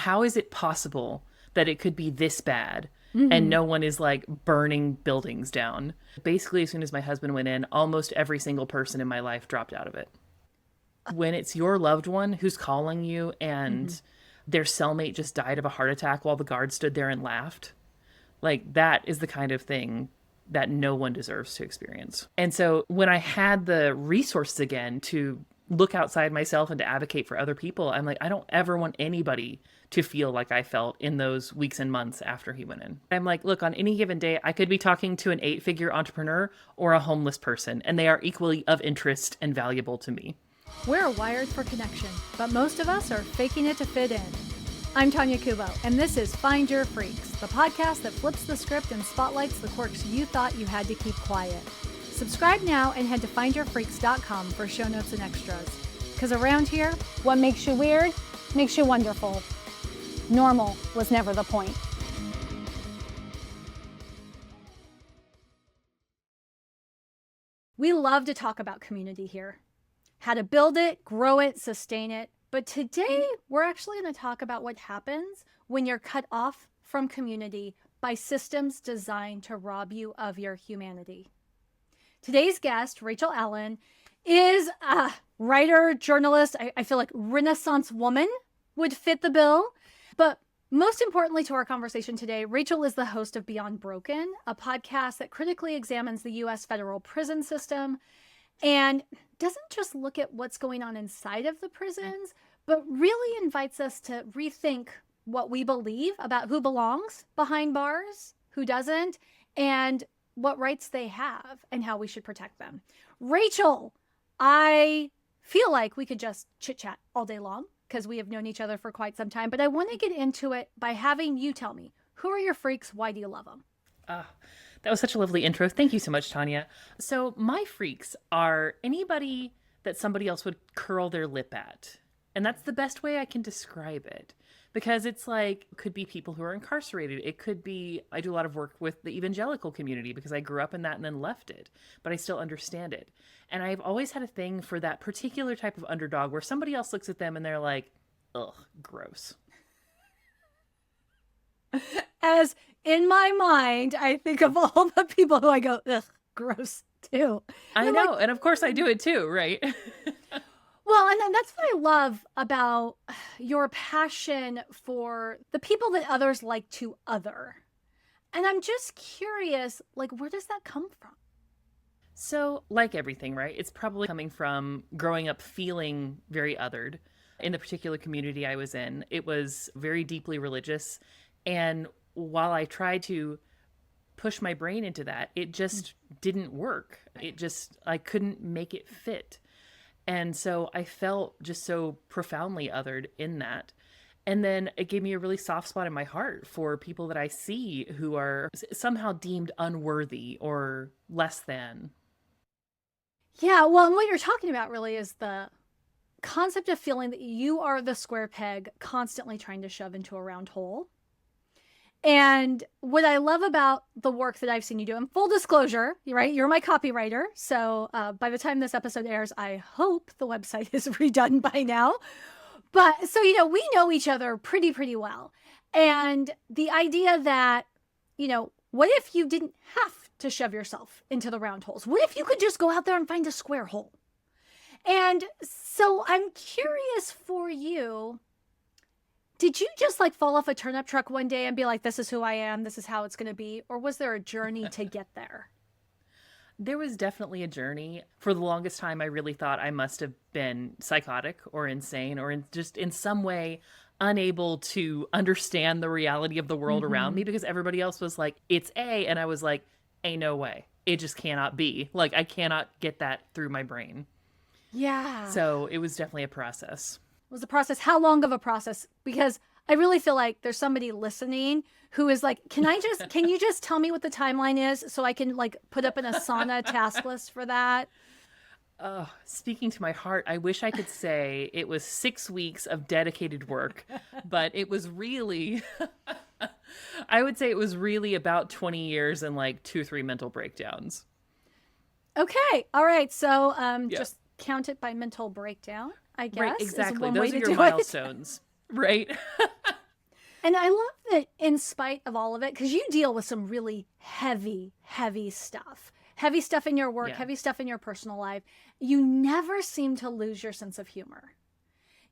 how is it possible that it could be this bad and no one is like burning buildings down? Basically, as soon as my husband went in, almost every single person in my life dropped out of it. When it's your loved one who's calling you and their cellmate just died of a heart attack while the guard stood there and laughed, like that is the kind of thing that no one deserves to experience. And so when I had the resources again to look outside myself and to advocate for other people, I'm like, I don't ever want anybody to feel like I felt in those weeks and months after he went in. I'm like, look, on any given day, I could be talking to an 8-figure entrepreneur or a homeless person, and they are equally of interest and valuable to me. We're wired for connection, but most of us are faking it to fit in. I'm Tonya Kubo, and this is Find Your Freaks, the podcast that flips the script and spotlights the quirks you thought you had to keep quiet. Subscribe now and head to findyourfreaks.com for show notes and extras. Because around here, what makes you weird makes you wonderful. Normal was never the point. we love to talk about community here. How to build it, grow it, sustain it. But today, we're actually going to talk about what happens when you're cut off from community by systems designed to rob you of your humanity. Today's guest, Rachel Allen, is a writer, journalist. I feel like Renaissance woman would fit the bill. But most importantly to our conversation today, Rachel is the host of Beyond Broken, a podcast that critically examines the U.S. federal prison system and doesn't just look at what's going on inside of the prisons, but really invites us to rethink what we believe about who belongs behind bars, who doesn't, and what rights they have and how we should protect them. Rachel, I feel like we could just chit-chat all day long because we have known each other for quite some time, but I want to get into it by having you tell me, who are your freaks? Why do you love them? That was such a lovely intro. Thank you so much, Tonya. So my freaks are anybody that somebody else would curl their lip at. And that's the best way I can describe it. Because it's like, it could be people who are incarcerated. It could be, I do a lot of work with the evangelical community because I grew up in that and then left it, but I still understand it. And I've always had a thing for that particular type of underdog where somebody else looks at them and they're like, ugh, gross. As in my mind, I think of all the people who I go, ugh, gross too. I know. Like, and of course I do it too, right? Well, and that's what I love about your passion for the people that others like to other. And I'm just curious, like, where does that come from? So, like everything, right? It's probably coming from growing up feeling very othered. In the particular community I was in, it was very deeply religious. And while I tried to push my brain into that, it just didn't work. I couldn't make it fit. And so I felt just so profoundly othered in that. And then it gave me a really soft spot in my heart for people that I see who are somehow deemed unworthy or less than. Yeah, well, and what you're talking about really is the concept of feeling that you are the square peg constantly trying to shove into a round hole. And what I love about the work that I've seen you do, and full disclosure, right? You're my copywriter. So by the time this episode airs, I hope the website is redone by now. But so, we know each other pretty well. And the idea that, what if you didn't have to shove yourself into the round holes? What if you could just go out there and find a square hole? And so I'm curious for you, did you just fall off a turnip truck one day and be like, this is who I am, this is how it's going to be? Or was there a journey to get there? There was definitely a journey. For the longest time, I really thought I must have been psychotic or insane or just in some way unable to understand the reality of the world around me because everybody else was like, it's A. And I was like, ain't no way. It just cannot be. I cannot get that through my brain. Yeah. So it was definitely a process. Was the process, how long of a process? Because I really feel like there's somebody listening who is like, can you just tell me what the timeline is so I can put up an Asana task list for that? Speaking to my heart, I wish I could say it was 6 weeks of dedicated work, but it was really, I would say it was really about 20 years and 2 or 3 mental breakdowns. Okay. All right. So just count it by mental breakdown, I guess. Right, exactly. Those are your milestones, right? And I love that in spite of all of it, because you deal with some really heavy, heavy stuff in your work, Yeah. heavy stuff in your personal life, you never seem to lose your sense of humor.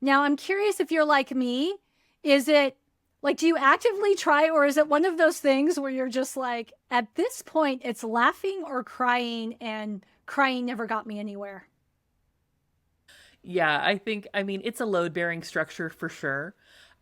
Now, I'm curious if you're like me. Is it like, do you actively try, or is it one of those things where you're just like, at this point, it's laughing or crying, and crying never got me anywhere? Yeah, I mean, it's a load bearing structure for sure.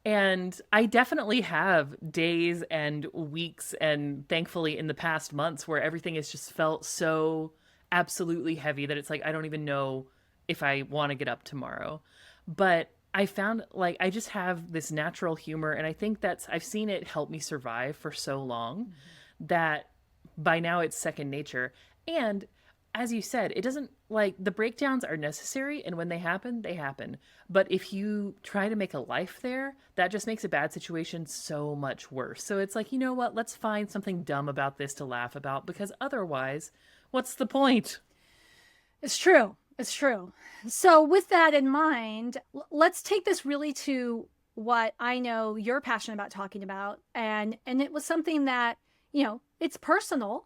And I definitely have days and weeks, and thankfully in the past months, where everything has just felt so absolutely heavy that it's like, I don't even know if I want to get up tomorrow. But I found like I just have this natural humor. And I think I've seen it help me survive for so long that by now it's second nature. And as you said, it doesn't like the breakdowns are necessary, and when they happen, they happen. But if you try to make a life there, that just makes a bad situation so much worse. So it's like, you know what? Let's find something dumb about this to laugh about, because otherwise, what's the point? It's true. It's true. So, with that in mind, let's take this really to what I know you're passionate about talking about, and it was something that, it's personal.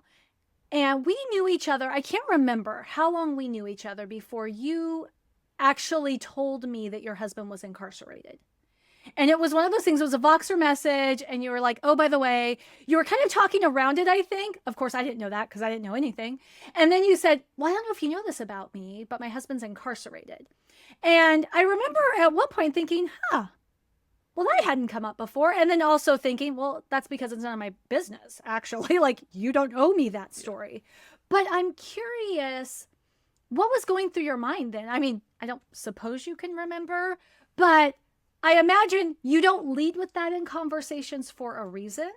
And we knew each other. I can't remember how long we knew each other before you actually told me that your husband was incarcerated. And it was one of those things, it was a Voxer message, and you were like, oh, by the way, you were kind of talking around it, I think. Of course, I didn't know that because I didn't know anything. And then you said, well, I don't know if you know this about me, but my husband's incarcerated. And I remember at one point thinking, well, that hadn't come up before. And then also thinking, well, that's because it's none of my business, actually. Like, you don't owe me that story. But I'm curious, what was going through your mind then? I mean, I don't suppose you can remember, but I imagine you don't lead with that in conversations for a reason.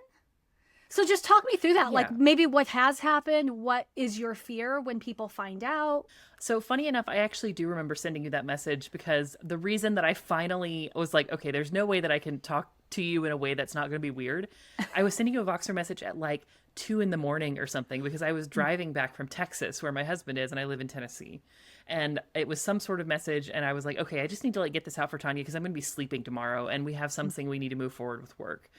So just talk me through that. Yeah. Like, maybe what has happened, what is your fear when people find out? So funny enough, I actually do remember sending you that message, because the reason that I finally was like, okay, there's no way that I can talk to you in a way that's not going to be weird. I was sending you a Voxer message at like 2 a.m. or something, because I was driving back from Texas, where my husband is, and I live in Tennessee. And it was some sort of message, and I was like, okay, I just need to like get this out for Tonya, because I'm going to be sleeping tomorrow, and we have something we need to move forward with work.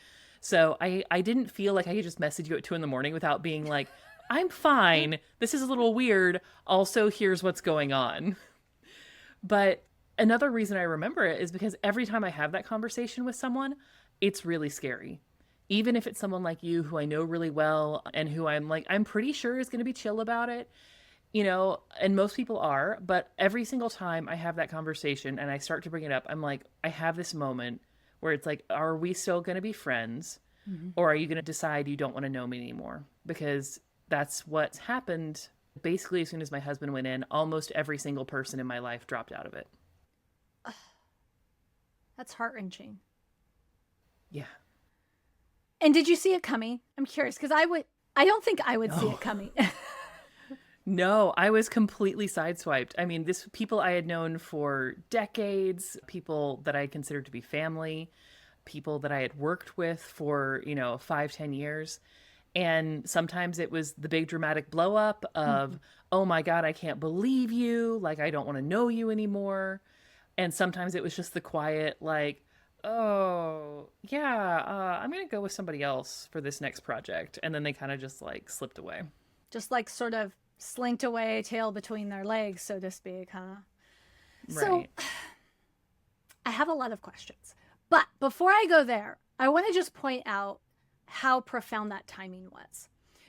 So I didn't feel like I could just message you at 2 a.m. without being like, I'm fine. This is a little weird. Also, here's what's going on. But another reason I remember it is because every time I have that conversation with someone, it's really scary. Even if it's someone like you, who I know really well, and who I'm pretty sure is going to be chill about it, and most people are. But every single time I have that conversation and I start to bring it up, I'm like, I have this moment where it's like, are we still going to be friends? Mm-hmm. Or are you going to decide you don't want to know me anymore? Because that's what's happened. Basically, as soon as my husband went in, almost every single person in my life dropped out of it. That's heart-wrenching. Yeah. And did you see it coming? I'm curious, because I don't think I would see it coming. No, I was completely sideswiped. I mean, people I had known for decades, people that I considered to be family, people that I had worked with for, 5-10 years. And sometimes it was the big dramatic blow up of, oh my God, I can't believe you. Like, I don't want to know you anymore. And sometimes it was just the quiet, like, oh, yeah, I'm going to go with somebody else for this next project. And then they kind of just like slipped away. Just like sort of slinked away, tail between their legs, so to speak, huh? Right. So I have a lot of questions. But before I go there, I want to just point out how profound that timing was.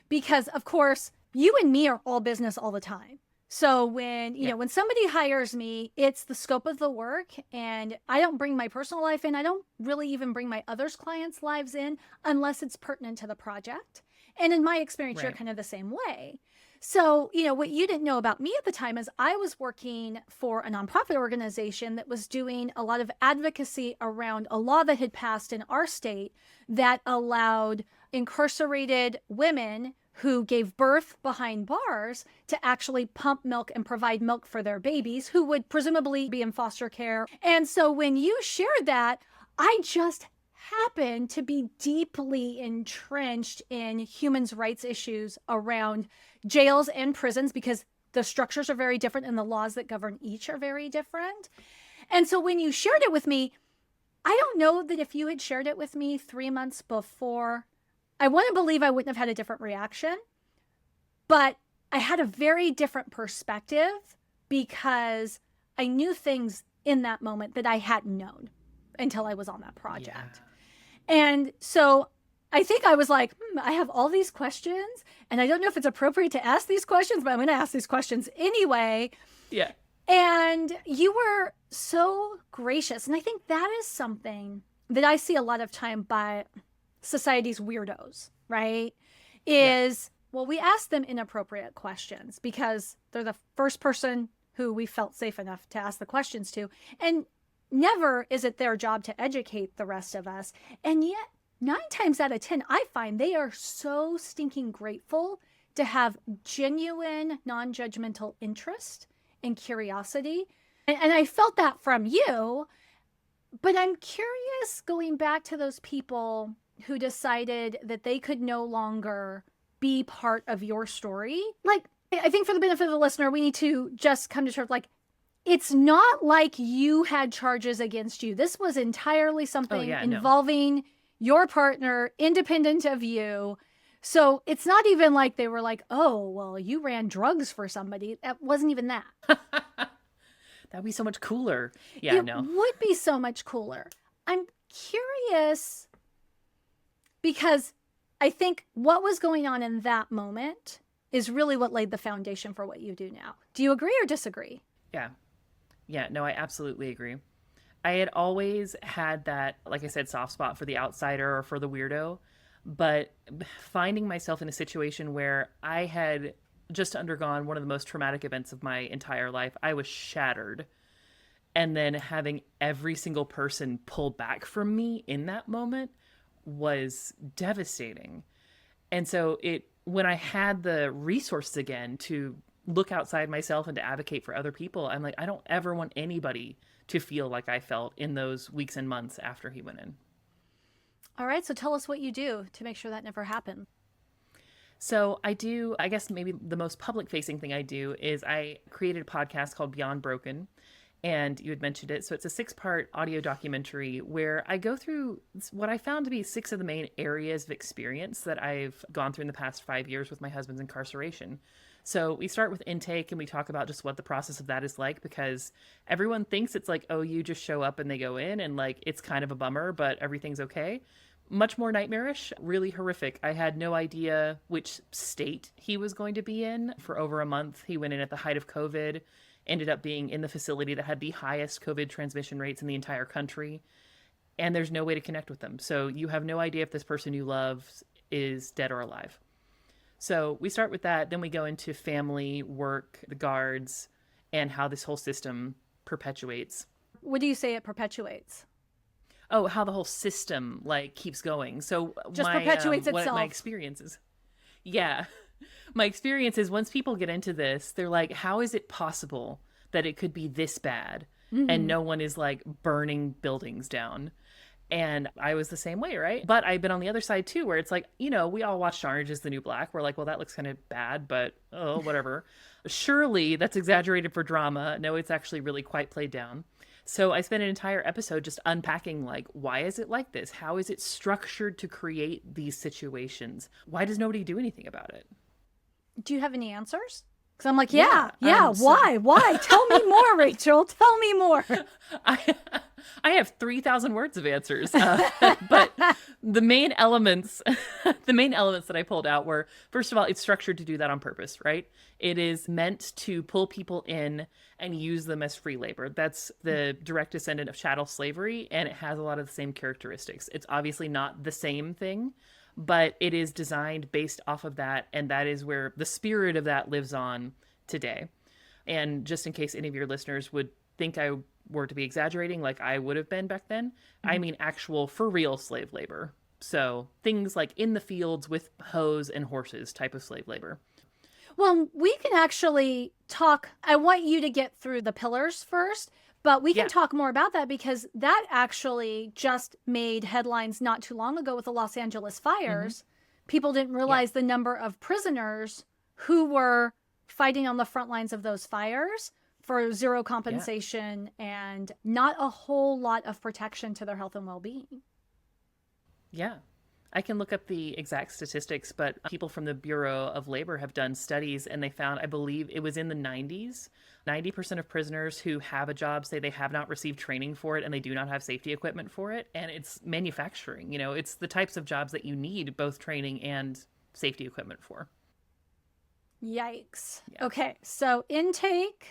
Because, of course, you and me are all business all the time. So when, when somebody hires me, it's the scope of the work, and I don't bring my personal life in. I don't really even bring my others' clients' lives in unless it's pertinent to the project. And in my experience, You're kind of the same way. So, what you didn't know about me at the time is I was working for a nonprofit organization that was doing a lot of advocacy around a law that had passed in our state that allowed incarcerated women who gave birth behind bars to actually pump milk and provide milk for their babies, who would presumably be in foster care. And so when you shared that, I just happened to be deeply entrenched in human rights issues around jails and prisons, because the structures are very different and the laws that govern each are very different. And so when you shared it with me, I don't know that if you had shared it with me 3 months before, I want to believe I wouldn't have had a different reaction, but I had a very different perspective because I knew things in that moment that I hadn't known until I was on that project. And so I think I was like, I have all these questions and I don't know if it's appropriate to ask these questions, but I'm going to ask these questions anyway. Yeah. And you were so gracious. And I think that is something that I see a lot of time by society's weirdos, right? Well, we ask them inappropriate questions because they're the first person who we felt safe enough to ask the questions to. And never is it their job to educate the rest of us. And yet, 9 times out of 10, I find they are so stinking grateful to have genuine, non-judgmental interest and curiosity. And I felt that from you. But I'm curious, going back to those people who decided that they could no longer be part of your story. Like, I think for the benefit of the listener, we need to just come to terms, like, it's not like you had charges against you. This was entirely something involving your partner, independent of you. So it's not even like they were like, oh, well, you ran drugs for somebody. That wasn't even that. That'd be so much cooler. Yeah, it would be so much cooler. I'm curious because I think what was going on in that moment is really what laid the foundation for what you do now. Do you agree or disagree? Yeah. Yeah, no, I absolutely agree. I had always had that, like I said, soft spot for the outsider or for the weirdo, but finding myself in a situation where I had just undergone one of the most traumatic events of my entire life, I was shattered. And then having every single person pull back from me in that moment was devastating. And so when I had the resources again to look outside myself and to advocate for other people, I'm like, I don't ever want anybody to feel like I felt in those weeks and months after he went in. All right. So tell us what you do to make sure that never happened. So I guess maybe the most public facing thing I do is I created a podcast called Beyond Broken. And you had mentioned it. So it's a 6-part audio documentary where I go through what I found to be 6 of the main areas of experience that I've gone through in the past 5 years with my husband's incarceration. So we start with intake and we talk about just what the process of that is like, because everyone thinks it's like, oh, you just show up and they go in and like, it's kind of a bummer, but everything's okay. Much more nightmarish, really horrific. I had no idea which state he was going to be in for over a month. He went in at the height of COVID, ended up being in the facility that had the highest COVID transmission rates in the entire country. And there's no way to connect with them. So you have no idea if this person you love is dead or alive. So we start with that. Then we go into family, work, the guards, and how this whole system perpetuates. What do you say it perpetuates? Oh, how the whole system like keeps going. So just perpetuates itself. What my experience is. Yeah. My experience is once people get into this, they're like, how is it possible that it could be this bad? Mm-hmm. And no one is like burning buildings down. And I was the same way, right? But I've been on the other side too, where it's like, you know, we all watched Orange is the New Black. We're like, well, that looks kind of bad, but oh, whatever. Surely that's exaggerated for drama. No, it's actually really quite played down. So I spent an entire episode just unpacking, like, why is it like this? How is it structured to create these situations? Why does nobody do anything about it? Do you have any answers? Because I'm like, why? Tell me more, Rachel. Tell me more. I have 3,000 words of answers, but the main elements that I pulled out were, first of all, it's structured to do that on purpose, right? It is meant to pull people in and use them as free labor. That's the direct descendant of chattel slavery, and it has a lot of the same characteristics. It's obviously not the same thing, but it is designed based off of that, and that is where the spirit of that lives on today. And just in case any of your listeners would think I were to be exaggerating like I would have been back then, I mean actual for real slave labor. So things like in the fields with hoes and horses type of slave labor. Well, we can actually talk. I want you to get through the pillars first, but we can talk more about that because that actually just made headlines not too long ago with the Los Angeles fires. Mm-hmm. People didn't realize the number of prisoners who were fighting on the front lines of those fires for zero Yeah. compensation and not a whole lot of protection to their health and well-being. Yeah. I can look up the exact statistics, but people from the Bureau of Labor have done studies and they found, I believe it was in the 90s, 90% of prisoners who have a job say they have not received training for it and they do not have safety equipment for it. And it's manufacturing, you know, it's the types of jobs that you need both training and safety equipment for. Yikes. Yeah. Okay, so intake.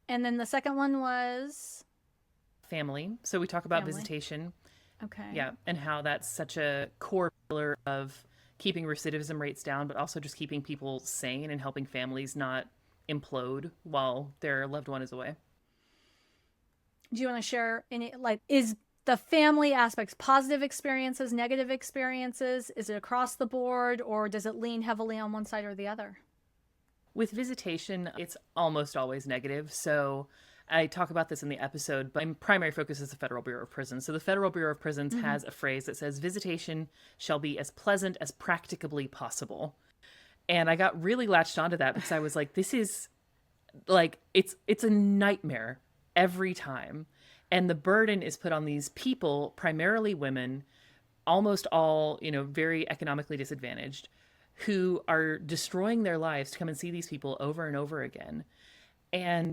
And then the second one was Family. So we talk about family. visitation. Okay. Yeah. And how that's such a core pillar of keeping recidivism rates down, but also just keeping people sane and helping families not implode while their loved one is away. Do you want to share any, like, is the family aspects positive experiences, negative experiences? Is it across the board, or does it lean heavily on one side or the other? With visitation, it's almost always negative. So I talk about this in the episode, but my primary focus is the Federal Bureau of Prisons. So the Federal Bureau of Prisons has a phrase that says visitation shall be as pleasant as practicably possible. And I got really latched onto that because I was like, this is like, it's a nightmare every time. And the burden is put on these people, primarily women, almost all, you know, very economically disadvantaged, who are destroying their lives to come and see these people over and over again. And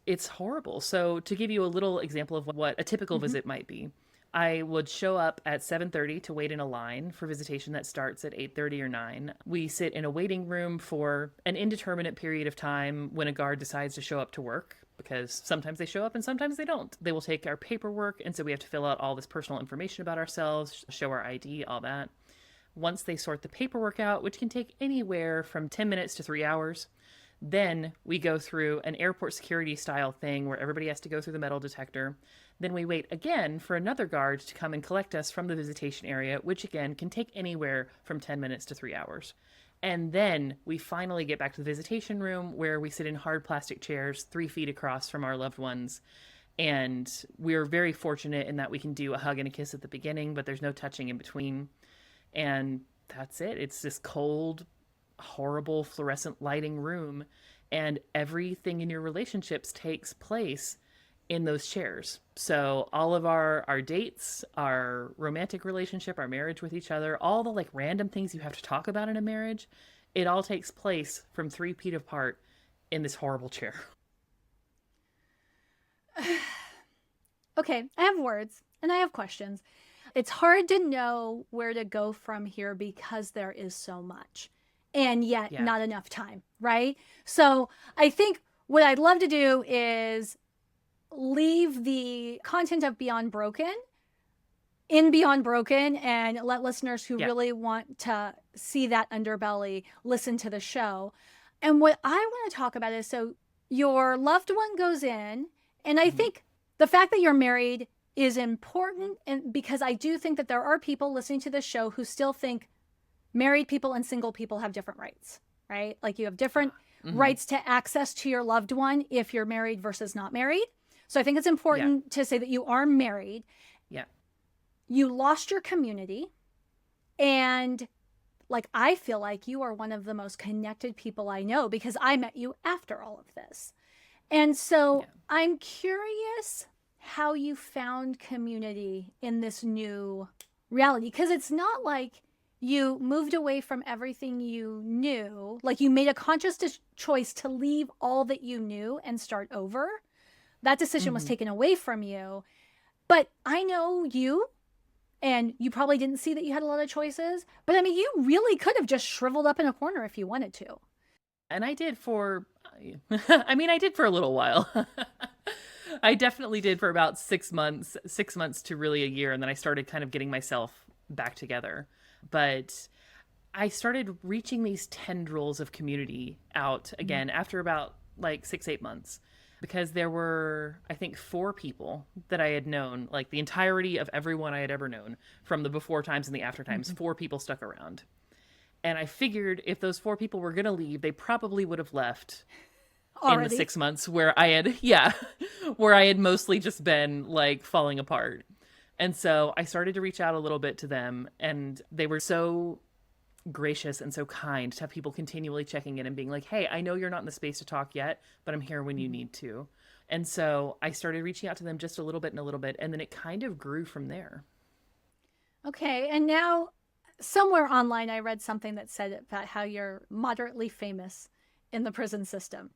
it's horrible. So to give you a little example of what a typical visit might be, I would show up at 7:30 to wait in a line for visitation that starts at 8:30 or 9. We sit in a waiting room for an indeterminate period of time when a guard decides to show up to work, because sometimes they show up and sometimes they don't. They will take our paperwork, and so we have to fill out all this personal information about ourselves, show our ID, all that. Once they sort the paperwork out, which can take anywhere from 10 minutes to 3 hours, then we go through an airport security style thing where everybody has to go through the metal detector. Then we wait again for another guard to come and collect us from the visitation area, which again can take anywhere from 10 minutes to 3 hours. And then we finally get back to the visitation room where we sit in hard plastic chairs 3 feet across from our loved ones. And we're very fortunate in that we can do a hug and a kiss at the beginning, but there's no touching in between. And that's it. It's this cold, horrible fluorescent lighting room. And everything in your relationships takes place in those chairs. So all of our dates, our romantic relationship, our marriage with each other, all the like random things you have to talk about in a marriage, it all takes place from 3 feet apart in this horrible chair. Okay, I have words and I have questions. It's hard to know where to go from here because there is so much and yet not enough time, right? So I think what I'd love to do is leave the content of Beyond Broken in Beyond Broken and let listeners who really want to see that underbelly listen to the show. And what I want to talk about is, so your loved one goes in, and I think the fact that you're married is important, and because I do think that there are people listening to this show who still think married people and single people have different rights, right? Like you have different rights to access to your loved one if you're married versus not married. So I think it's important to say that you are married. Yeah. You lost your community. And like, I feel like you are one of the most connected people I know because I met you after all of this. And so I'm curious how you found community in this new reality, because it's not like you moved away from everything you knew. Like you made a conscious choice to leave all that you knew and start over. That decision was taken away from you. But I know you, and you probably didn't see that you had a lot of choices. But I mean, you really could have just shriveled up in a corner if you wanted to. And I did for, I did for a little while. I definitely did for about 6 months to really a year. And then I started kind of getting myself back together. But I started reaching these tendrils of community out again after about like 6-8 months. Because there were, I think, 4 people that I had known, like the entirety of everyone I had ever known from the before times and the after times, 4 people stuck around. And I figured if those 4 people were going to leave, they probably would have left already in the 6 months where I had mostly just been like falling apart. And so I started to reach out a little bit to them, and they were so gracious and so kind to have people continually checking in and being like, hey, I know you're not in the space to talk yet, but I'm here when you need to. And so I started reaching out to them just a little bit and a little bit, and then it kind of grew from there. Okay. And now somewhere online, I read something that said about how you're moderately famous in the prison system.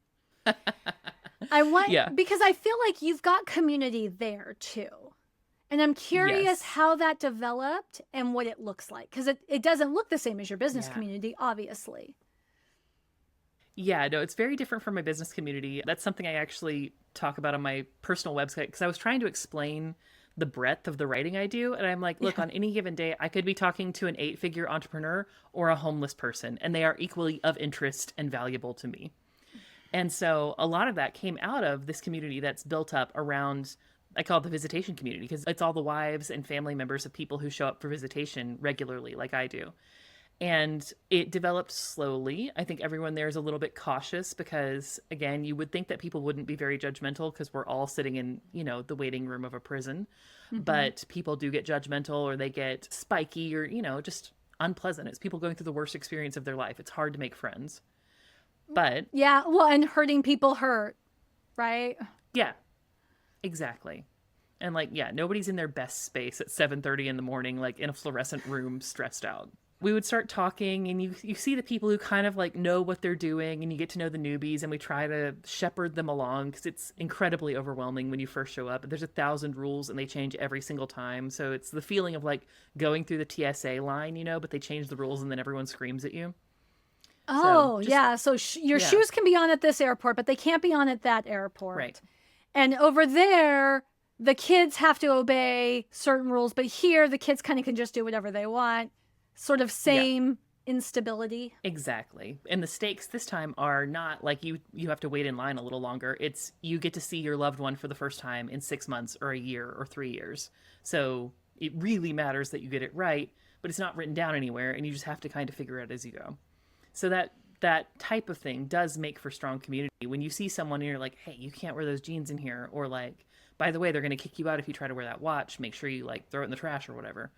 I want, because I feel like you've got community there too. And I'm curious how that developed and what it looks like. Because it doesn't look the same as your business community, obviously. Yeah, no, it's very different from my business community. That's something I actually talk about on my personal website, because I was trying to explain the breadth of the writing I do. And I'm like, look, on any given day, I could be talking to an 8-figure entrepreneur or a homeless person, and they are equally of interest and valuable to me. And so a lot of that came out of this community that's built up around, I call it the visitation community, because it's all the wives and family members of people who show up for visitation regularly, like I do. And it developed slowly. I think everyone there is a little bit cautious because, again, you would think that people wouldn't be very judgmental because we're all sitting in, the waiting room of a prison. But people do get judgmental, or they get spiky, or, just unpleasant. It's people going through the worst experience of their life. It's hard to make friends. But yeah, well, and hurting people hurt, right? Yeah, exactly. And nobody's in their best space at 7:30 in the morning, like in a fluorescent room, stressed out. We would start talking, and you see the people who kind of know what they're doing, and you get to know the newbies, and we try to shepherd them along because it's incredibly overwhelming when you first show up. There's 1,000 rules and they change every single time. So it's the feeling of going through the TSA line, but they change the rules and then everyone screams at you. Oh, So your shoes can be on at this airport, but they can't be on at that airport. Right. And over there, the kids have to obey certain rules, but here the kids kind of can just do whatever they want. Sort of same instability. Exactly. And the stakes this time are not like you have to wait in line a little longer. It's you get to see your loved one for the first time in 6 months or a year or 3 years. So it really matters that you get it right, but it's not written down anywhere, and you just have to kind of figure it out as you go. So that type of thing does make for strong community. When you see someone and you're like, hey, you can't wear those jeans in here, or by the way, they're going to kick you out if you try to wear that watch. Make sure you throw it in the trash or whatever.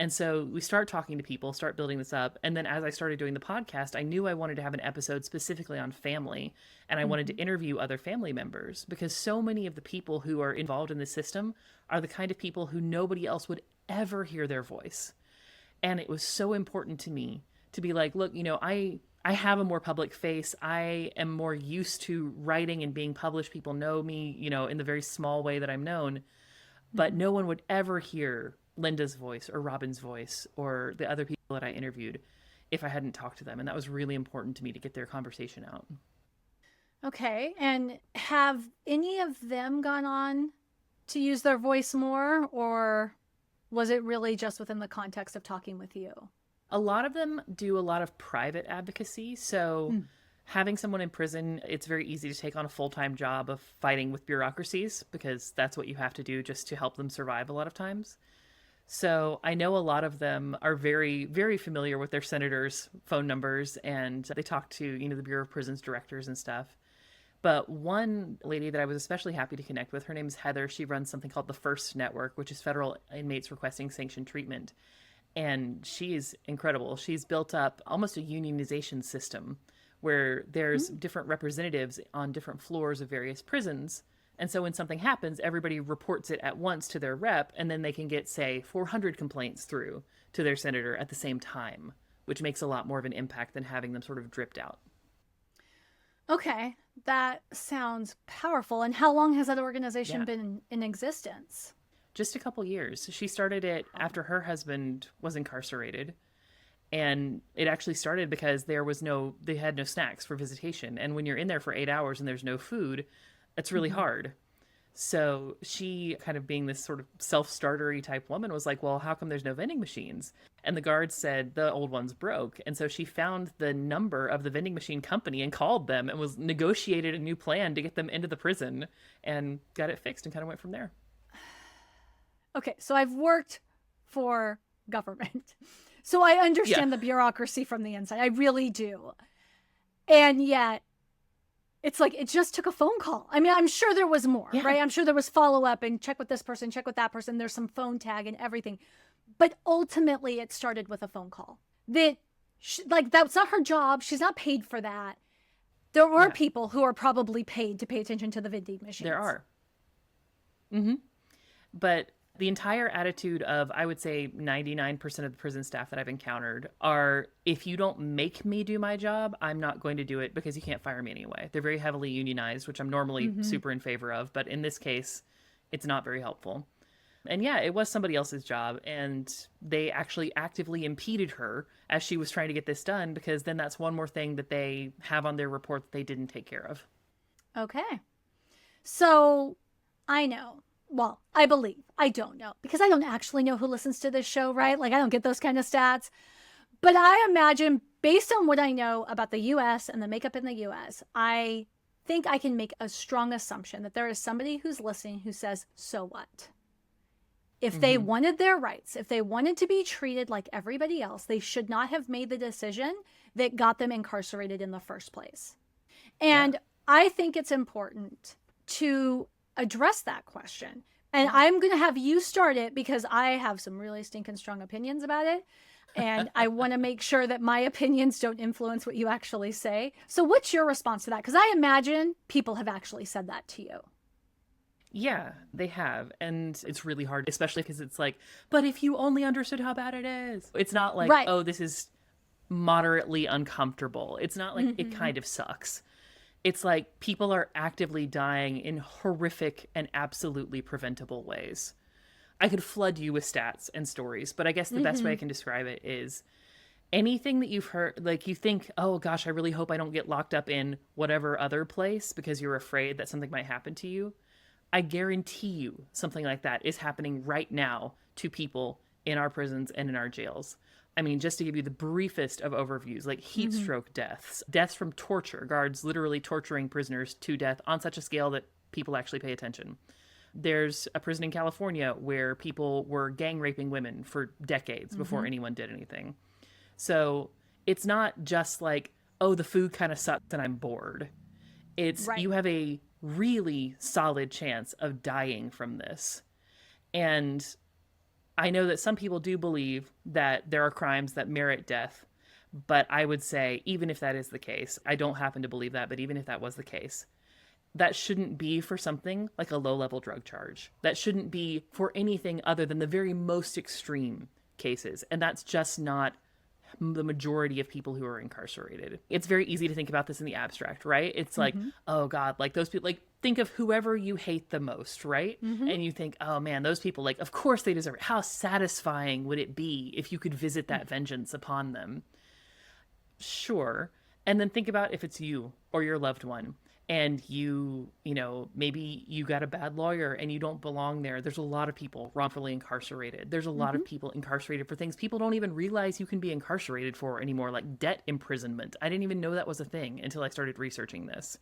And so we start talking to people, start building this up. And then as I started doing the podcast, I knew I wanted to have an episode specifically on family. And I wanted to interview other family members, because so many of the people who are involved in the system are the kind of people who nobody else would ever hear their voice. And it was so important to me to be like, look, I have a more public face. I am more used to writing and being published. People know me, in the very small way that I'm known. But no one would ever hear Linda's voice or Robin's voice or the other people that I interviewed if I hadn't talked to them. And that was really important to me to get their conversation out. Okay. And have any of them gone on to use their voice more, or was it really just within the context of talking with you? A lot of them do a lot of private advocacy. So having someone in prison, it's very easy to take on a full-time job of fighting with bureaucracies, because that's what you have to do just to help them survive a lot of times. So I know a lot of them are very, very familiar with their senators' phone numbers, and they talk to, the Bureau of Prisons directors and stuff. But one lady that I was especially happy to connect with, her name is Heather. She runs something called the FIRST Network, which is Federal Inmates Requesting Sanctioned Treatment. And she is incredible. She's built up almost a unionization system where there's different representatives on different floors of various prisons. And so when something happens, everybody reports it at once to their rep, and then they can get, say, 400 complaints through to their senator at the same time, which makes a lot more of an impact than having them sort of dripped out. Okay, that sounds powerful. And how long has that organization been in existence? Just a couple years. She started it after her husband was incarcerated. And it actually started because they had no snacks for visitation. And when you're in there for 8 hours and there's no food, it's really hard. So she, kind of being this sort of self-startery type woman, was like, well, how come there's no vending machines? And the guards said the old ones broke. And so she found the number of the vending machine company and called them and was negotiated a new plan to get them into the prison and got it fixed and kind of went from there. Okay, so I've worked for government. So I understand the bureaucracy from the inside. I really do. And yet, it's like, it just took a phone call. I mean, I'm sure there was more, right? I'm sure there was follow-up and check with this person, check with that person. There's some phone tag and everything. But ultimately, it started with a phone call that like, that's not her job. She's not paid for that. There are Yeah. people who are probably paid to pay attention to the vending machines. There are. Mm-hmm. But the entire attitude of, I would say 99% of the prison staff that I've encountered are, if you don't make me do my job, I'm not going to do it because you can't fire me anyway. They're very heavily unionized, which I'm normally super in favor of. But in this case, it's not very helpful. And yeah, it was somebody else's job. And they actually actively impeded her as she was trying to get this done, because then that's one more thing that they have on their report that they didn't take care of. Okay. So I know. Well, I believe. I don't know, because I don't actually know who listens to this show, right? Like, I don't get those kind of stats. But I imagine, based on what I know about the US and the makeup in the US, I think I can make a strong assumption that there is somebody who's listening who says, so what? If they wanted their rights, if they wanted to be treated like everybody else, they should not have made the decision that got them incarcerated in the first place. And I think it's important to address that question. And I'm going to have you start it, because I have some really stinking strong opinions about it. And I want to make sure that my opinions don't influence what you actually say. So what's your response to that? Because I imagine people have actually said that to you. Yeah, they have. And it's really hard, especially because it's like, but if you only understood how bad it is. It's not like, Right. oh, this is moderately uncomfortable. It's not like it kind of sucks. It's like people are actively dying in horrific and absolutely preventable ways. I could flood you with stats and stories, but I guess the best way I can describe it is anything that you've heard, like you think, oh gosh, I really hope I don't get locked up in whatever other place because you're afraid that something might happen to you. I guarantee you something like that is happening right now to people in our prisons and in our jails. I mean, just to give you the briefest of overviews, like heat stroke deaths, deaths from torture, guards literally torturing prisoners to death on such a scale that people actually pay attention. There's a prison in California where people were gang raping women for decades before anyone did anything. So it's not just like, oh, the food kind of sucks and I'm bored. It's you have a really solid chance of dying from this. And I know that some people do believe that there are crimes that merit death, but I would say, even if that is the case, I don't happen to believe that, but even if that was the case, that shouldn't be for something like a low-level drug charge. That shouldn't be for anything other than the very most extreme cases. And that's just not the majority of people who are incarcerated. It's very easy to think about this in the abstract, right? It's like, oh God, like those people, like think of whoever you hate the most, right? And you think, oh man, those people, like, of course they deserve it. How satisfying would it be if you could visit that vengeance upon them? Sure. And then think about if it's you or your loved one, and you know, maybe you got a bad lawyer and you don't belong there. There's a lot of people wrongfully incarcerated. There's a lot of people incarcerated for things people don't even realize you can be incarcerated for anymore, like debt imprisonment. I didn't even know that was a thing until I started researching this.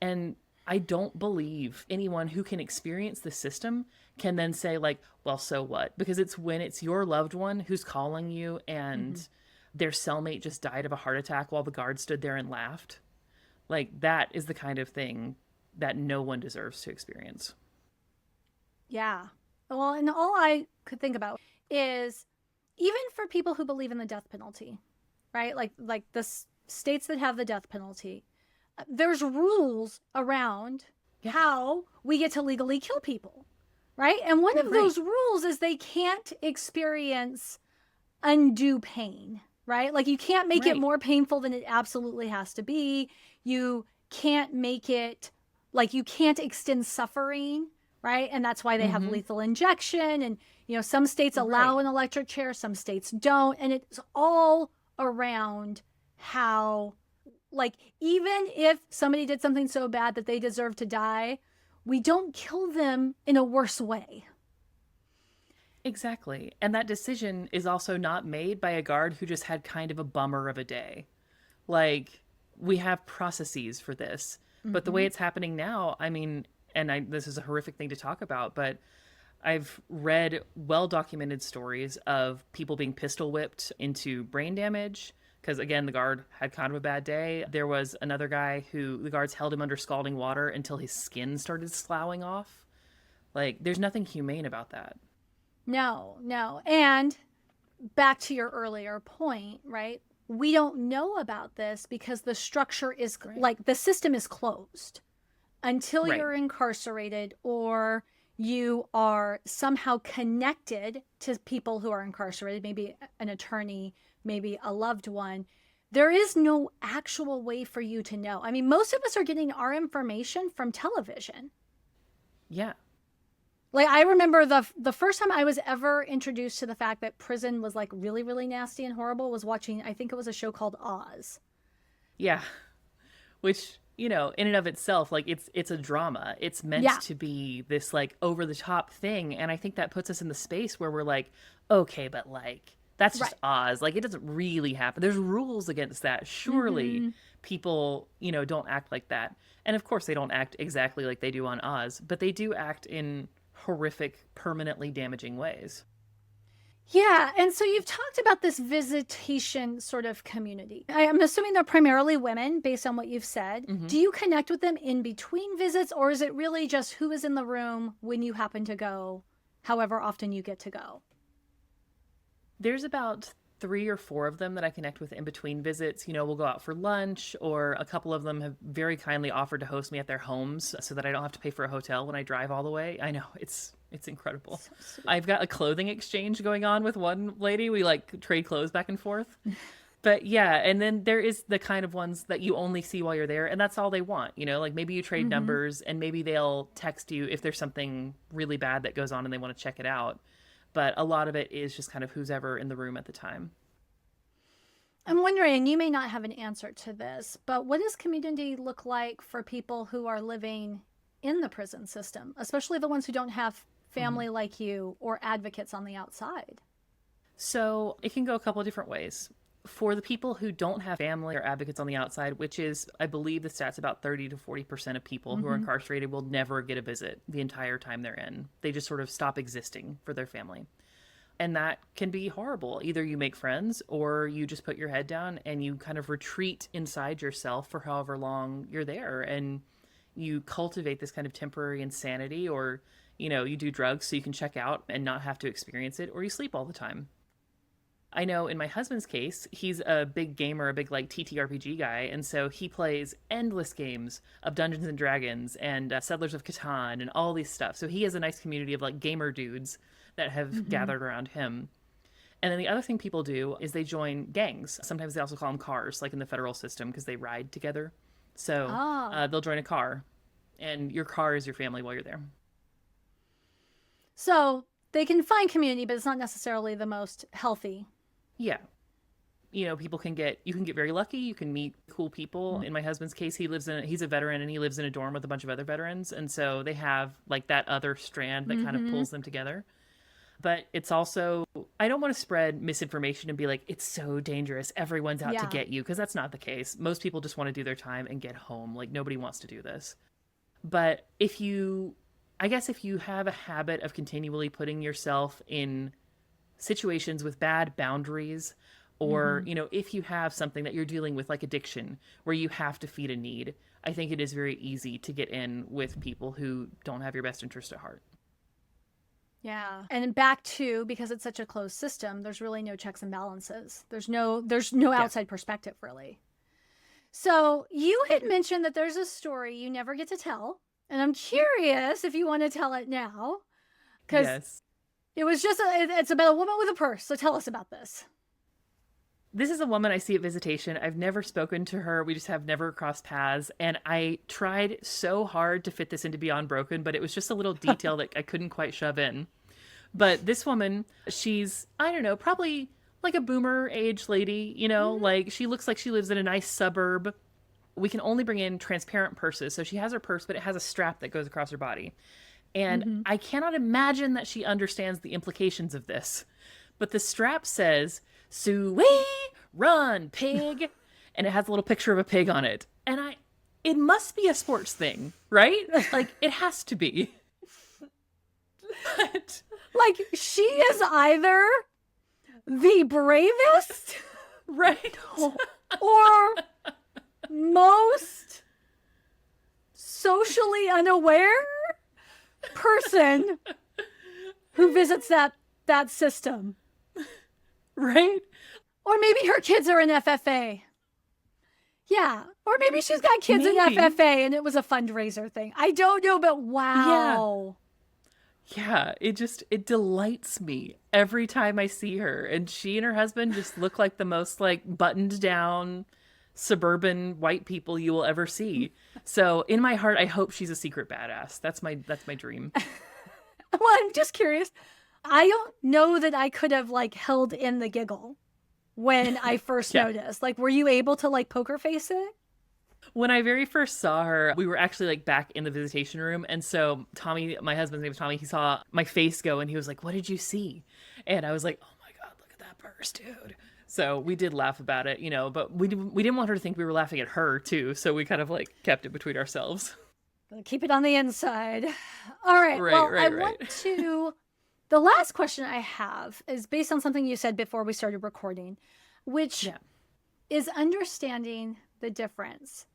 And I don't believe anyone who can experience the system can then say like, well, so what? Because it's when it's your loved one who's calling you and their cellmate just died of a heart attack while the guard stood there and laughed. Like, that is the kind of thing that no one deserves to experience. Yeah. Well, and all I could think about is, even for people who believe in the death penalty, right? Like the states that have the death penalty, there's rules around how we get to legally kill people, right? And one of those rules is they can't experience undue pain, right? Like, you can't make it more painful than it absolutely has to be. You can't make it, like, you can't extend suffering, right? And that's why they have lethal injection. And, you know, some states allow an electric chair, some states don't. And it's all around how, like, even if somebody did something so bad that they deserve to die, we don't kill them in a worse way. Exactly. And that decision is also not made by a guard who just had kind of a bummer of a day. Like, we have processes for this. But the way it's happening now, I mean, this is a horrific thing to talk about, but I've read well-documented stories of people being pistol whipped into brain damage because, again, the guard had kind of a bad day. There was another guy who the guards held him under scalding water until his skin started sloughing off. Like, there's nothing humane about that. No. And back to your earlier point, right? We don't know about this because the structure is like the system is closed until you're incarcerated or you are somehow connected to people who are incarcerated, maybe an attorney, maybe a loved one. There is no actual way for you to know. I mean, most of us are getting our information from television. Yeah. Like, I remember the first time I was ever introduced to the fact that prison was like really, really nasty and horrible was watching, I think it was a show called Oz. Yeah. Which, you know, in and of itself, like it's a drama. It's meant to be this like over the top thing. And I think that puts us in the space where we're like, okay, but like, that's just Oz. Like, it doesn't really happen. There's rules against that. Surely people, you know, don't act like that. And of course, they don't act exactly like they do on Oz, but they do act in horrific, permanently damaging ways. Yeah. And so you've talked about this visitation sort of community. I'm assuming they're primarily women based on what you've said. Do you connect with them in between visits, or is it really just who is in the room when you happen to go, however often you get to go? There's about 3 or 4 of them that I connect with in between visits. You know, we'll go out for lunch, or a couple of them have very kindly offered to host me at their homes so that I don't have to pay for a hotel when I drive all the way. I know, it's incredible. So I've got a clothing exchange going on with one lady. We like trade clothes back and forth. But yeah, and then there is the kind of ones that you only see while you're there, and that's all they want, you know, like maybe you trade numbers and maybe they'll text you if there's something really bad that goes on and they want to check it out. But a lot of it is just kind of who's ever in the room at the time. I'm wondering, and you may not have an answer to this, but what does community look like for people who are living in the prison system, especially the ones who don't have family like you or advocates on the outside? So it can go a couple of different ways. For the people who don't have family or advocates on the outside, which is, I believe the stats about 30 to 40% of people who are incarcerated will never get a visit the entire time they're in. They just sort of stop existing for their family. And that can be horrible. Either you make friends or you just put your head down and you kind of retreat inside yourself for however long you're there. And you cultivate this kind of temporary insanity, or, you know, you do drugs so you can check out and not have to experience it, or you sleep all the time. I know in my husband's case, he's a big gamer, a big like TTRPG guy. And so he plays endless games of Dungeons and Dragons and Settlers of Catan and all these stuff. So he has a nice community of like gamer dudes that have gathered around him. And then the other thing people do is they join gangs. Sometimes they also call them cars, like in the federal system, because they ride together. So they'll join a car, and your car is your family while you're there. So they can find community, but it's not necessarily the most healthy. Yeah. You know, you can get very lucky. You can meet cool people. In my husband's case, he's a veteran and he lives in a dorm with a bunch of other veterans. And so they have like that other strand that kind of pulls them together. But it's also, I don't want to spread misinformation and be like, it's so dangerous, everyone's out to get you, because that's not the case. Most people just want to do their time and get home. Like, nobody wants to do this. But if you have a habit of continually putting yourself in situations with bad boundaries, or, you know, if you have something that you're dealing with, like addiction, where you have to feed a need, I think it is very easy to get in with people who don't have your best interest at heart. Yeah. And back to, because it's such a closed system, there's really no checks and balances. There's no outside perspective, really. So you had mentioned that there's a story you never get to tell. And I'm curious if you want to tell it now. Because it was just, it's about a woman with a purse. So tell us about this. This is a woman I see at visitation. I've never spoken to her. We just have never crossed paths. And I tried so hard to fit this into Beyond Broken, but it was just a little detail that I couldn't quite shove in. But this woman, she's, I don't know, probably like a boomer age lady, you know, like she looks like she lives in a nice suburb. We can only bring in transparent purses. So she has her purse, but it has a strap that goes across her body. And I cannot imagine that she understands the implications of this. But the strap says, "Suey, run, pig." And it has a little picture of a pig on it. And it must be a sports thing, right? Like, it has to be. But, like, she is either the bravest, right, or most socially unaware person who visits that system. Right? Or maybe her kids are in FFA. Yeah. Or maybe she's got kids in Maybe. FFA and it was a fundraiser thing. I don't know, but Yeah. wow. Yeah, it delights me every time I see her. And she and her husband just look like the most like buttoned down suburban white people you will ever see. So in my heart, I hope she's a secret badass. That's my dream. Well, I'm just curious. I don't know that I could have like held in the giggle when I first Yeah. noticed. Like, were you able to like poker face it? When I very first saw her, we were actually like back in the visitation room. And so Tommy, my husband's name is Tommy, he saw my face go and he was like, "What did you see?" And I was like, "Oh my God, look at that purse, dude." So we did laugh about it, but we didn't want her to think we were laughing at her too. So we kind of like kept it between ourselves. Gonna keep it on the inside. All right. Right, Well, right, I right. want to. The last question I have is based on something you said before we started recording, which Yeah. is understanding the difference.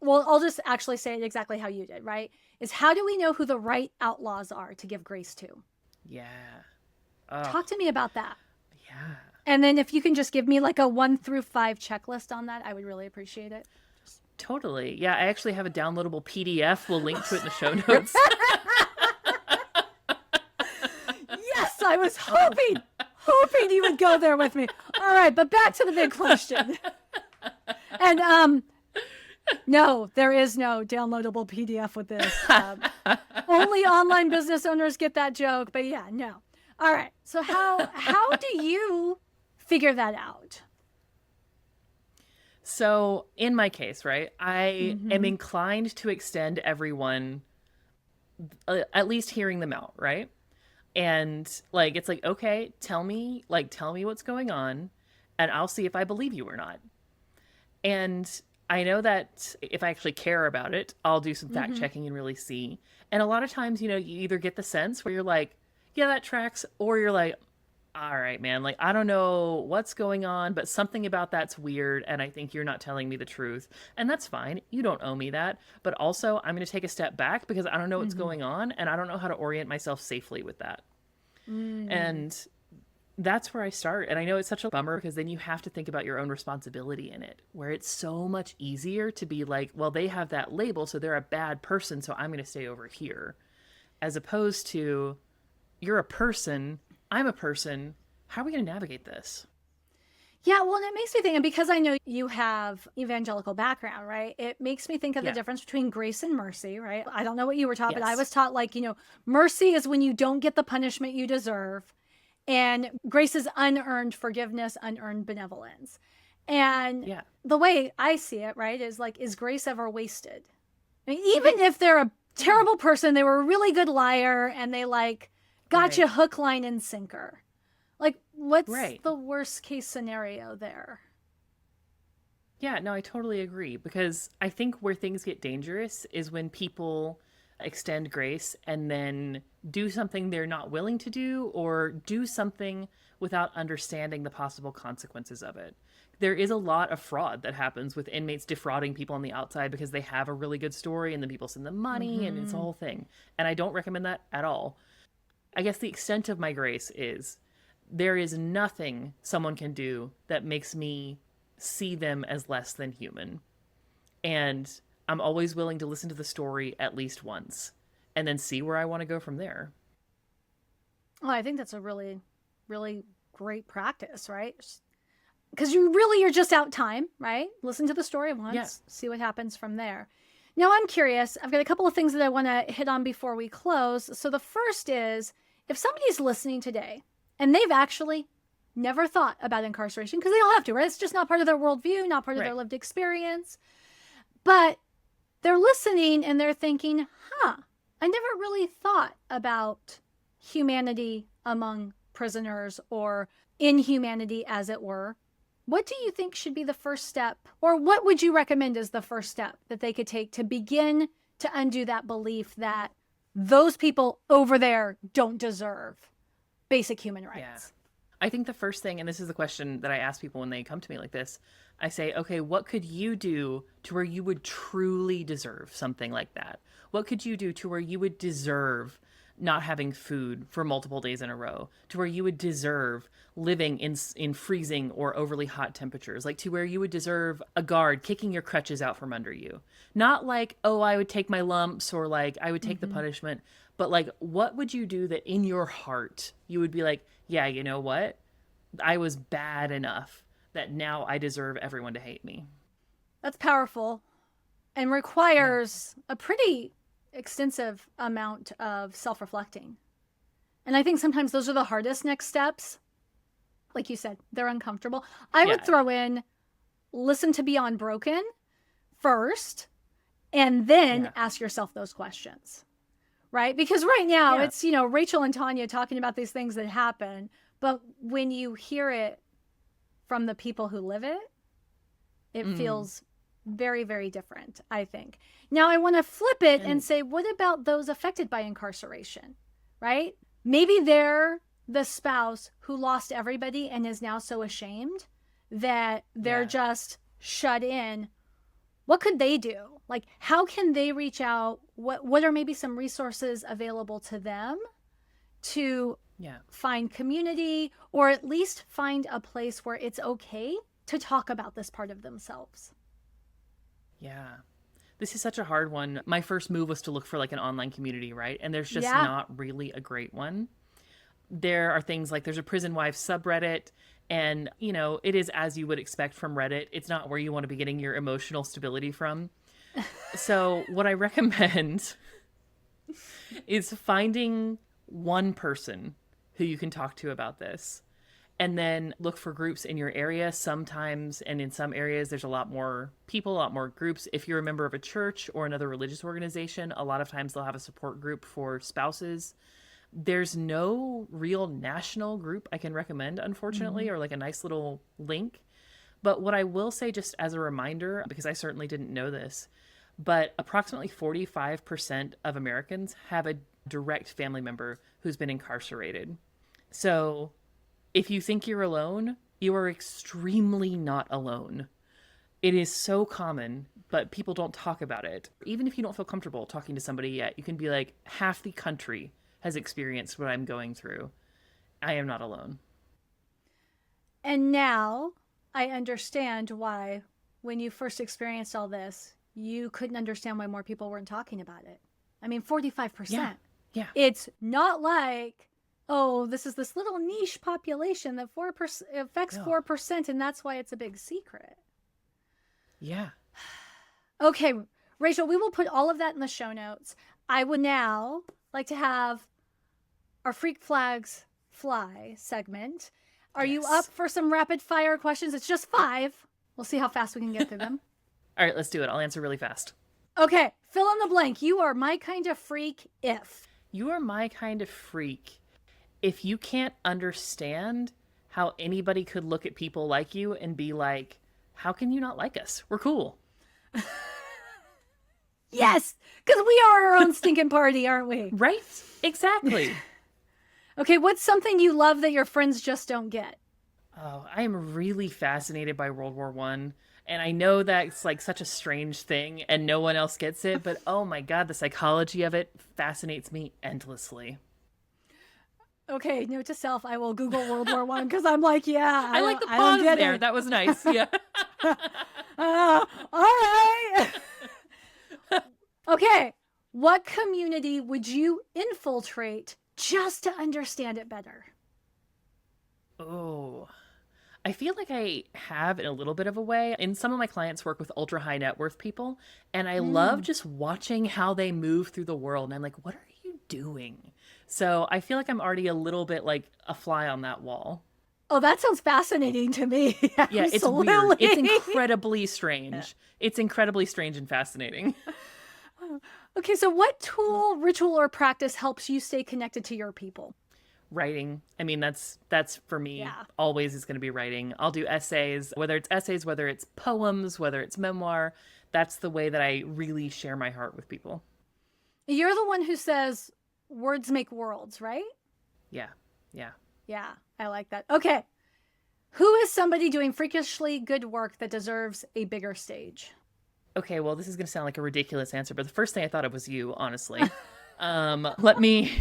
Well, I'll just actually say it exactly how you did, right? Is how do we know who the right outlaws are to give grace to? Yeah. Talk to me about that. Yeah. And then if you can just give me like a 1 through 5 checklist on that, I would really appreciate it. Totally. Yeah, I actually have a downloadable PDF. We'll link to it in the show notes. Yes, I was hoping you would go there with me. All right, but back to the big question. And no, there is no downloadable PDF with this. Only online business owners get that joke, but yeah, no. All right. So how do you figure that out? So in my case, right, I am inclined to extend everyone at least hearing them out, right? And like it's like, okay, tell me what's going on and I'll see if I believe you or not. And I know that if I actually care about it, I'll do some fact checking and really see. And a lot of times, you either get the sense where you're like, yeah, that tracks, or you're like, all right, man, like, I don't know what's going on, but something about that's weird. And I think you're not telling me the truth. And that's fine. You don't owe me that. But also, I'm going to take a step back because I don't know what's going on and I don't know how to orient myself safely with that. And that's where I start. And I know it's such a bummer because then you have to think about your own responsibility in it, where it's so much easier to be like, well, they have that label, so they're a bad person, so I'm going to stay over here. As opposed to, you're a person, I'm a person, how are we going to navigate this? Yeah, well, and it makes me think, and because I know you have evangelical background, right? It makes me think of the Yeah. difference between grace and mercy, right? I don't know what you were taught, but I Yes. was taught like, mercy is when you don't get the punishment you deserve. And grace is unearned forgiveness, unearned benevolence. And Yeah. the way I see it, right, is like, is grace ever wasted? I mean, even if they're a terrible person, they were a really good liar and they like got you Right. hook, line, and sinker. Like, what's Right. the worst case scenario there? Yeah, no, I totally agree because I think where things get dangerous is when people extend grace and then do something they're not willing to do or do something without understanding the possible consequences of it. There is a lot of fraud that happens with inmates defrauding people on the outside because they have a really good story and then people send them money and it's a whole thing. And I don't recommend that at all. I guess the extent of my grace is there is nothing someone can do that makes me see them as less than human. And I'm always willing to listen to the story at least once and then see where I want to go from there. Well, I think that's a really, really great practice, right? Because you're just out time, right? Listen to the story once, Yeah. see what happens from there. Now, I'm curious. I've got a couple of things that I want to hit on before we close. So the first is, if somebody's listening today and they've actually never thought about incarceration, because they don't have to, right? It's just not part of their worldview, not part of their Right. lived experience. But they're listening and they're thinking, I never really thought about humanity among prisoners or inhumanity, as it were. What do you think should be the first step, or what would you recommend as the first step that they could take to begin to undo that belief that those people over there don't deserve basic human rights? Yeah. I think the first thing, and this is the question that I ask people when they come to me like this, I say, okay, what could you do to where you would truly deserve something like that? What could you do to where you would deserve not having food for multiple days in a row, to where you would deserve living in freezing or overly hot temperatures, like to where you would deserve a guard kicking your crutches out from under you. Not like, oh, I would take my lumps or like I would take the punishment, but like, what would you do that in your heart you would be like, yeah, you know what? I was bad enough that now I deserve everyone to hate me. That's powerful and requires a pretty extensive amount of self-reflecting. And I think sometimes those are the hardest next steps. Like you said, they're uncomfortable. I would throw in listen to Beyond Broken first, and then ask yourself those questions, right? Because right now it's, you know, Rachel and Tonya talking about these things that happen, but when you hear it from the people who live it, it feels very, very different, I think. Now, I want to flip it and say, what about those affected by incarceration, right? Maybe they're the spouse who lost everybody and is now so ashamed that they're just shut in. What could they do? Like, how can they reach out? What are maybe some resources available to them to find community, or at least find a place where it's okay to talk about this part of themselves? Yeah. This is such a hard one. My first move was to look for like an online community, right? And there's just not really a great one. There are things like there's a prison wives subreddit, and, you know, it is as you would expect from Reddit. It's not where you want to be getting your emotional stability from. So what I recommend is finding one person who you can talk to about this, and then look for groups in your area. Sometimes, and in some areas, there's a lot more people, a lot more groups. If you're a member of a church or another religious organization, a lot of times they'll have a support group for spouses. There's no real national group I can recommend, unfortunately, or like a nice little link. But what I will say, just as a reminder, because I certainly didn't know this, but approximately 45% of Americans have a direct family member who's been incarcerated. So if you think you're alone, you are extremely not alone. It is so common, but people don't talk about it. Even if you don't feel comfortable talking to somebody yet, you can be like, half the country has experienced what I'm going through. I am not alone. And now I understand why, when you first experienced all this, you couldn't understand why more people weren't talking about it. I mean, 45%. Yeah. It's not like, oh, this is this little niche population that 4% affects 4%, and that's why it's a big secret. Yeah. Okay, Rachel, we will put all of that in the show notes. I would now like to have our Freak Flags Fly segment. Are you up for some rapid fire questions? It's just 5. We'll see how fast we can get through them. All right, let's do it. I'll answer really fast. Okay, fill in the blank. You are my kind of freak if. You are my kind of freak if you can't understand how anybody could look at people like you and be like, how can you not like us? We're cool. Yes, because we are our own stinking party, aren't we? Right? Exactly. Okay, what's something you love that your friends just don't get? Oh, I am really fascinated by World War I. And I know that's like such a strange thing and no one else gets it, but oh my God, the psychology of it fascinates me endlessly. Okay, note to self, I will Google World War I because I'm like, yeah. I like the pause there. It. That was nice. Yeah. All right. Okay, what community would you infiltrate just to understand it better? Oh, I feel like I have in a little bit of a way. And some of my clients work with ultra high net worth people, and I love just watching how they move through the world. And I'm like, what are you doing? So I feel like I'm already a little bit like a fly on that wall. Oh, that sounds fascinating to me. Yeah, it's weird. It's incredibly strange. It's incredibly strange and fascinating. Okay, so what tool, ritual, or practice helps you stay connected to your people? Writing. I mean, that's for me, always is going to be writing. I'll do essays, whether it's poems, whether it's memoir. That's the way that I really share my heart with people. You're the one who says words make worlds, right? Yeah. Yeah, I like that. Okay. Who is somebody doing freakishly good work that deserves a bigger stage? Okay, well, this is going to sound like a ridiculous answer, but the first thing I thought of was you, honestly. Let me,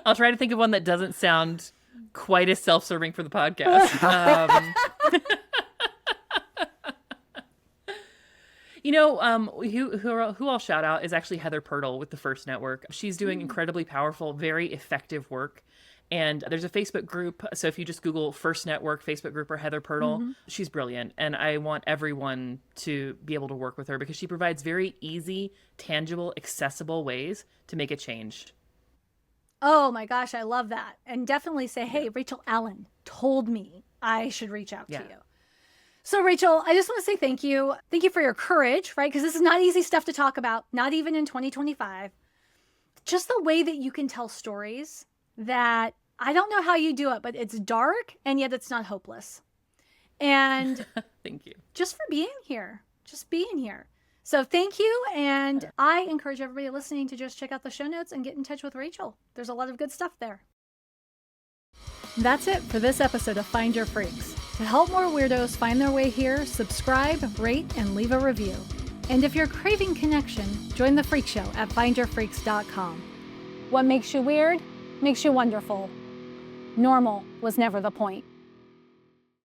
I'll try to think of one that doesn't sound quite as self-serving for the podcast. Who I'll shout out is actually Heather Purtle with the First Network. She's doing incredibly powerful, very effective work. And there's a Facebook group. So if you just Google First Network Facebook group or Heather Purtle, she's brilliant. And I want everyone to be able to work with her because she provides very easy, tangible, accessible ways to make a change. Oh my gosh, I love that. And definitely say, hey, Rachel Allen told me I should reach out to you. So Rachel, I just want to say thank you. Thank you for your courage, right? Because this is not easy stuff to talk about, not even in 2025. Just the way that you can tell stories that I don't know how you do it, but it's dark and yet it's not hopeless. And thank you. Just for being here, just being here. So thank you. And I encourage everybody listening to just check out the show notes and get in touch with Rachel. There's a lot of good stuff there. That's it for this episode of Find Your Freaks. To help more weirdos find their way here, subscribe, rate, and leave a review. And if you're craving connection, join the Freak Show at findyourfreaks.com. What makes you weird makes you wonderful. Normal was never the point.